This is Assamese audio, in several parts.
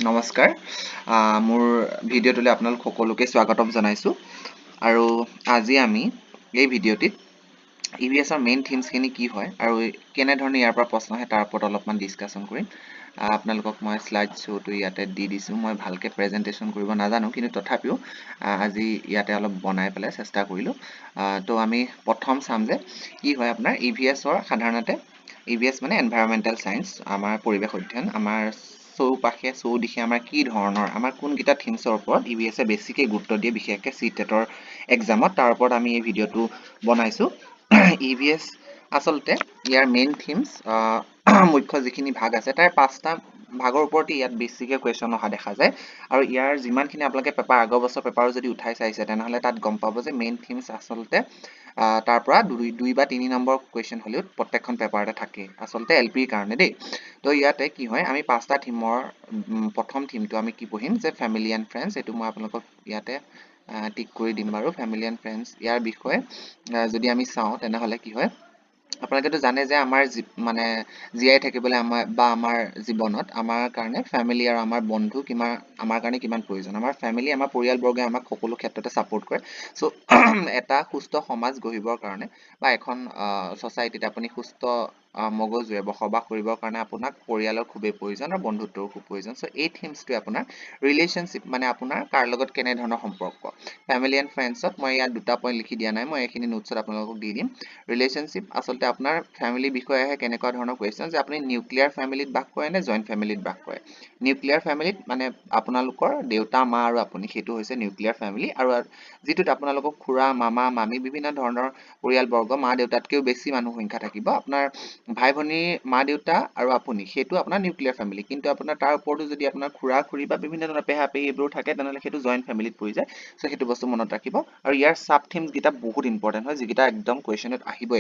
নমস্কাৰ মোৰ ভিডিঅ'টোলৈ আপোনালোক সকলোকে স্বাগতম জনাইছোঁ আৰু আজি আমি এই ভিডিঅ'টিত EVSৰ মেইন থিমছখিনি কি হয় আৰু কেনেধৰণে ইয়াৰ পৰা প্ৰশ্ন আহে তাৰ ওপৰত অলপমান ডিছকাশ্যন কৰিম আপোনালোকক মই স্লাইড শ্ব'টো ইয়াতে দি দিছোঁ মই ভালকৈ প্ৰেজেণ্টেশ্যন কৰিব নাজানো কিন্তু তথাপিও আজি ইয়াতে অলপ বনাই পেলাই চেষ্টা কৰিলোঁ তো আমি প্ৰথম চাম যে কি হয় আপোনাৰ EVSৰ সাধাৰণতে EVS মানে এনভাইৰনমেণ্টেল চায়েন্স আমাৰ পৰিৱেশ অধ্যয়ন আমাৰ চৌপাশে চৌদিশে আমাৰ কি ধৰণৰ আমাৰ কোনকেইটা থিমছৰ ওপৰত EVSে বেছিকৈ গুৰুত্ব দিয়ে বিশেষকৈ CTETৰ এক্সামত তাৰ ওপৰত আমি এই ভিডিঅ'টো বনাইছোঁ EVS আচলতে ইয়াৰ মেইন থিমছ মুখ্য যিখিনি ভাগ আছে তাৰ 5টা ভাগৰ ওপৰতে ইয়াত বেছিকৈ কুৱেশ্যন অহা দেখা যায় আৰু ইয়াৰ যিমানখিনি আপোনালোকে পেপাৰ আগৰ বছৰ পেপাৰো যদি উঠাই চাইছে তেনেহ'লে তাত গম পাব যে মেইন থিমছ আচলতে তাৰ পৰা 2 বা 3 নম্বৰ কুৱেশ্যন হ'লেও প্ৰত্যেকখন পেপাৰতে থাকে আচলতে LPৰ কাৰণে দেই তো ইয়াতে কি হয় আমি 5টা থিমৰ প্ৰথম থিমটো আমি কি পঢ়িম যে ফেমিলি এণ্ড ফ্ৰেণ্ডছ এইটো মই আপোনালোকক ইয়াতে টিক কৰি দিম বাৰু ফেমিলি এণ্ড ফ্ৰেণ্ডছ ইয়াৰ বিষয়ে যদি আমি চাওঁ তেনেহ'লে কি হয় আপোনালোকেতো জানে যে আমাৰ মানে জীয়াই থাকিবলৈ আমাৰ জীৱনত আমাৰ কাৰণে ফেমিলি আৰু আমাৰ বন্ধু আমাৰ কাৰণে কিমান প্ৰয়োজন আমাৰ ফেমিলি আমাৰ পৰিয়ালবৰ্গে আমাক সকলো ক্ষেত্ৰতে ছাপোৰ্ট কৰে চ' এটা সুস্থ সমাজ গঢ়িবৰ কাৰণে বা এখন ছ'চাইটিত আপুনি সুস্থ মগজুৰে বসবাস কৰিবৰ কাৰণে আপোনাক পৰিয়ালৰ খুবেই প্ৰয়োজন আৰু বন্ধুত্বৰো খুব প্ৰয়োজন চ' এই থিমছটোৱে আপোনাৰ ৰিলেশ্যনশ্বিপ মানে আপোনাৰ কাৰ লগত কেনেধৰণৰ সম্পৰ্ক ফেমিলি এণ্ড ফ্ৰেণ্ডছত মই ইয়াত 2টা পইণ্ট লিখি দিয়া নাই মই এইখিনি নোটছত আপোনালোকক দি দিম ৰিলেশ্যনশ্বিপ আচলতে আপোনাৰ ফেমিলি বিষয়ে আহে কেনেকুৱা ধৰণৰ কুৱেশ্যন যে আপুনি নিউক্লিয়াৰ ফেমিলিত বাস কৰে নে জইণ্ট ফেমিলিত বাস কৰে নিউক্লিয়াৰ ফেমিলিত মানে আপোনালোকৰ দেউতা মা আৰু আপুনি সেইটো হৈছে নিউক্লিয়াৰ ফেমিলি আৰু যিটোত আপোনালোকক খুৰা মামা মামী বিভিন্ন ধৰণৰ পৰিয়ালবৰ্গ মা দেউতাতকৈও বেছি মানুহ সংখ্যা থাকিব আপোনাৰ ভাই ভনীৰ মা দেউতা আৰু আপুনি সেইটো আপোনাৰ নিউক্লিয়াৰ ফেমিলি কিন্তু আপোনাৰ তাৰ ওপৰতো যদি আপোনাৰ খুৰা খুৰী বা বিভিন্ন ধৰণৰ পেহা পেহী এইবোৰ থাকে তেনেহ'লে সেইটো জইণ্ট ফেমিলিত পৰি যায় চ' সেইটো বস্তু মনত ৰাখিব আৰু ইয়াৰ চাব থিমছকেইটা বহুত ইম্পৰ্টেণ্ট হয় যিকেইটা একদম কুৱেশ্যনত আহিব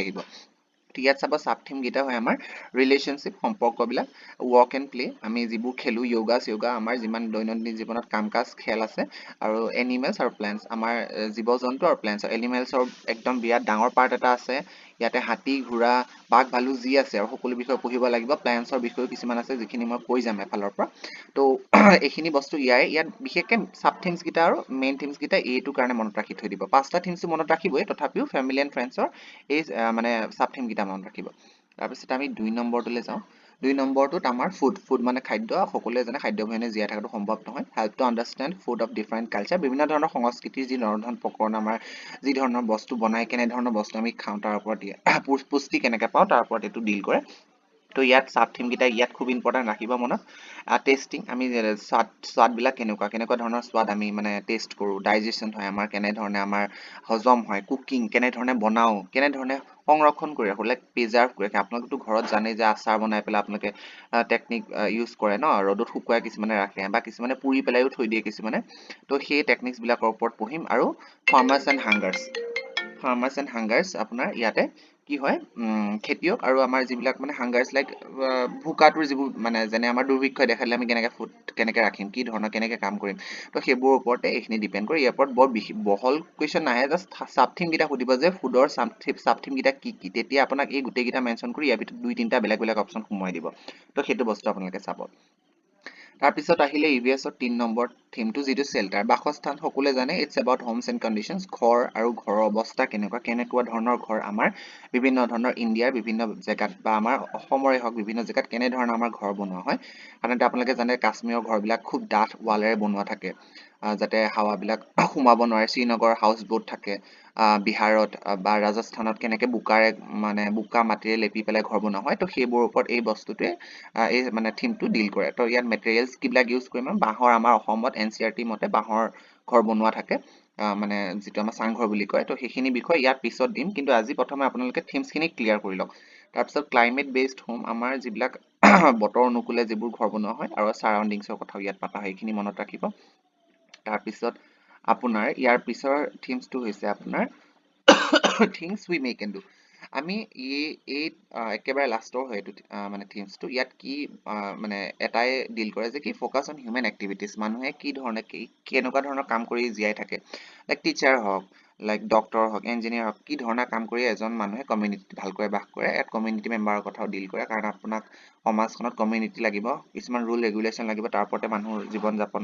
ইয়াত চাব চাব থিমকেইটা হয় আমাৰ ৰিলেশ্যনশ্বিপ সম্পৰ্কবিলাক ৱৰ্ক এণ্ড প্লে আমি যিবোৰ খেলোঁ য়োগা চিয়োগা আমাৰ যিমান দৈনন্দিন জীৱনত কাম কাজ খেল আছে আৰু এনিমেলছ আৰু প্লেণ্টছ আমাৰ জীৱ জন্তু আৰু প্লেণ্টছ এনিমেলছৰ একদম বিৰাট ডাঙৰ পাৰ্ট এটা আছে ইয়াতে হাতী ঘোঁৰা বাঘ ভালু যি আছে আৰু সকলো বিষয়ে পঢ়িব লাগিব প্লেণ্টছৰ বিষয়েও কিছুমান আছে যিখিনি মই কৈ যাম এফালৰ পৰা তো এইখিনি বস্তু ইয়াত বিশেষকৈ চাব থিমছকেইটা আৰু মেইন থিমছকেইটা এইটো কাৰণে মনত ৰাখি থৈ দিব 5টা থিমছটো মনত ৰাখিবই তথাপিও ফেমিলি এণ্ড ফ্ৰেণ্ডছৰ এই মানে চাব থিমকেইটা মনত ৰাখিব তাৰপিছত আমি 2 নম্বৰটোলৈ যাওঁ 2 নম্বৰটোত আমাৰ ফুড মানে খাদ্য সকলোৱে জানে খাদ্য অবিহনে জীয়াই থকাটো সম্ভৱ নহয় help to understand food of different culture বিভিন্ন ধৰণৰ সংস্কৃতিৰ যি ৰন্ধন প্ৰকৰণ আমাৰ যি ধৰণৰ বস্তু বনাই কেনেধৰণৰ বস্তু আমি খাওঁ তাৰ ওপৰত দিয়ে পুষ্টি কেনেকৈ পাওঁ তাৰ ওপৰত এইটো ডিল কৰে তো ইয়াত চাব থিমকেইটা ইয়াত খুব ইম্পৰ্টেণ্ট ৰাখিব মনত টেষ্টিং আমি স্বাদবিলাক কেনেকুৱা ধৰণৰ স্বাদ আমি মানে টেষ্ট কৰোঁ ডাইজেশ্যন হয় আমাৰ কেনেধৰণে আমাৰ হজম হয় কুকিং কেনেধৰণে বনাওঁ কেনেধৰণে সংৰক্ষণ কৰি ৰাখোঁ লাইক প্ৰিজাৰ্ভ কৰি ৰাখে আপোনালোকেতো ঘৰত জানে যে আচাৰ বনাই পেলাই আপোনালোকে টেকনিক ইউজ কৰে ন ৰ'দত শুকুৱাই কিছুমানে ৰাখে বা কিছুমানে পুৰি পেলাইও থৈ দিয়ে কিছুমানে তো সেই টেকনিক্সবিলাকৰ ওপৰত পঢ়িম আৰু ফাৰ্মাৰ্ছ এণ্ড হাংগাৰ্ছ আপোনাৰ ইয়াতে কি হয় খেতিয়ক আৰু আমাৰ যিবিলাক মানে হাংগাৰ্ছ লাইক ভোকাটোৰ যিবোৰ মানে যেনে আমাৰ দুৰ্ভিক্ষই দেখালে আমি কেনেকৈ ৰাখিম কি ধৰণৰ কেনেকৈ কাম কৰিম তো সেইবোৰৰ ওপৰতে এইখিনি ডিপেণ্ড কৰে ইয়াৰ ওপৰত বৰ বহল কুৱেশ্যন নাহে জাষ্ট চাব থিমকেইটা সুধিব যে ফুডৰ চাব থিমকেইটা কি তেতিয়া আপোনাক এই গোটেইকেইটা মেনশ্যন কৰি ইয়াৰ ভিতৰত 2-3টা বেলেগ অপশ্যন সোমোৱাই দিব তো সেইটো বস্তু আপোনালোকে চাব তাৰপিছত আহিলে EVSৰ 3 নম্বৰ থিমটো যিটো চেল্টাৰ বাসস্থান সকলোৱে জানে it's about homes and conditions ঘৰ আৰু ঘৰৰ অৱস্থা কেনেকুৱা ধৰণৰ ঘৰ আমাৰ বিভিন্ন ধৰণৰ ইণ্ডিয়াৰ বিভিন্ন জেগাত বা আমাৰ অসমৰে হওক বিভিন্ন জেগাত কেনেধৰণৰ আমাৰ ঘৰ বনোৱা হয় সাধাৰণতে আপোনালোকে জানে কাশ্মীৰৰ ঘৰবিলাক খুব ডাঠ ৱালেৰে বনোৱা থাকে যাতে হাৱাবিলাক সোমাব নোৱাৰে শ্ৰীনগৰ হাউচ বোট থাকে বিহাৰত বা ৰাজস্থানত কেনেকৈ বোকা মাটিৰে লেপি পেলাই ঘৰ বনোৱা হয় তো সেইবোৰৰ ওপৰত এই বস্তুটোৱে এই মানে থিমটো ডিল কৰে তো ইয়াত মেটেৰিয়েলছ কিবিলাক ইউজ কৰিম বাঁহৰ আমাৰ অসমত NCERT মতে বাঁহৰ ঘৰ বনোৱা থাকে মানে যিটো আমাৰ চাংঘৰ বুলি কয় তো সেইখিনি বিষয় ইয়াত পিছত দিম কিন্তু আজি প্ৰথমে আপোনালোকে থিমছখিনি ক্লিয়াৰ কৰি লওক তাৰপিছত ক্লাইমেট বেছড হোম আমাৰ যিবিলাক বতৰ অনুকূলে যিবোৰ ঘৰ বনোৱা হয় আৰু ছাৰাউণ্ডিংছৰ কথাও ইয়াত পতা হয় এইখিনি মনত ৰাখিব তাৰপিছত আপোনাৰ ইয়াৰ পিছৰ থিমছটো হৈছে আপোনাৰ things we make and do আমি এই একেবাৰে লাষ্টৰ হয় এইটো মানে থিমছটো ইয়াত কি মানে এটাই ডিল কৰে যে কি ফ'কাছ অন হিউমেন এক্টিভিটিছ মানুহে কি ধৰণে কেনেকুৱা ধৰণৰ কাম কৰি জীয়াই থাকে লাইক টিচাৰ হওক লাইক ডক্টৰ হওক ইঞ্জিনিয়াৰ হওক কি ধৰণৰ কাম কৰি এজন মানুহে কমিউনিটিত ভালকৈ বাস কৰে ইয়াত কমিউনিটি মেম্বাৰৰ কথাও ডিল কৰে কাৰণ আপোনাক সমাজখনত কমিউনিটি লাগিব কিছুমান ৰুল ৰেগুলেশ্যন লাগিব তাৰ ওপৰতে মানুহৰ জীৱন যাপন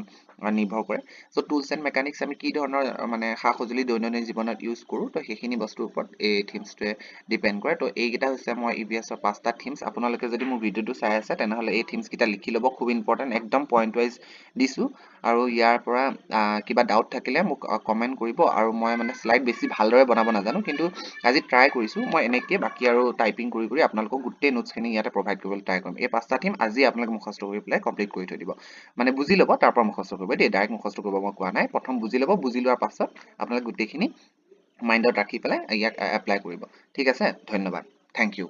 নিৰ্ভৰ কৰে চ' টুলছ এণ্ড মেকানিক্স আমি কি ধৰণৰ মানে সা সঁজুলি দৈনন্দিন জীৱনত ইউজ কৰোঁ তো সেইখিনি বস্তুৰ ওপৰত এই থিমছটোৱে ডিপেণ্ড কৰে তো এইকেইটা হৈছে মই EVS-ৰ 5টা থিমছ আপোনালোকে যদি মোৰ ভিডিঅ'টো চাই আছে তেনেহ'লে এই থিমছকেইটা লিখি ল'ব খুব ইম্পৰ্টেণ্ট একদম পইণ্ট ৱাইজ দিছোঁ আৰু ইয়াৰ পৰা কিবা ডাউট থাকিলে মোক কমেণ্ট কৰিব আৰু মই মানে শ্লাইড বেছি ভালদৰে বনাব নাজানো কিন্তু আজি ট্ৰাই কৰিছোঁ মই এনেকৈ বাকী আৰু টাইপিং কৰি কৰি আপোনালোকক গোটেই নোটছখিনি ইয়াতে প্ৰভাইড কৰিবলৈ ট্ৰাই কৰিম এই 5টা থিম আজি আপোনালোকে মুখস্থ কৰি পেলাই কমপ্লিট কৰি থৈ দিব মানে বুজি ল'ব তাৰ পৰা মুখস্থ কৰিব দেই ডাইৰেক্ট মুখস্থ কৰিব মই কোৱা নাই প্ৰথম বুজি ল'ব বুজি লোৱাৰ পাছত আপোনালোকে গোটেইখিনি মাইণ্ডত ৰাখি পেলাই ইয়াক এপ্লাই কৰিব ঠিক আছে ধন্যবাদ থেংক ইউ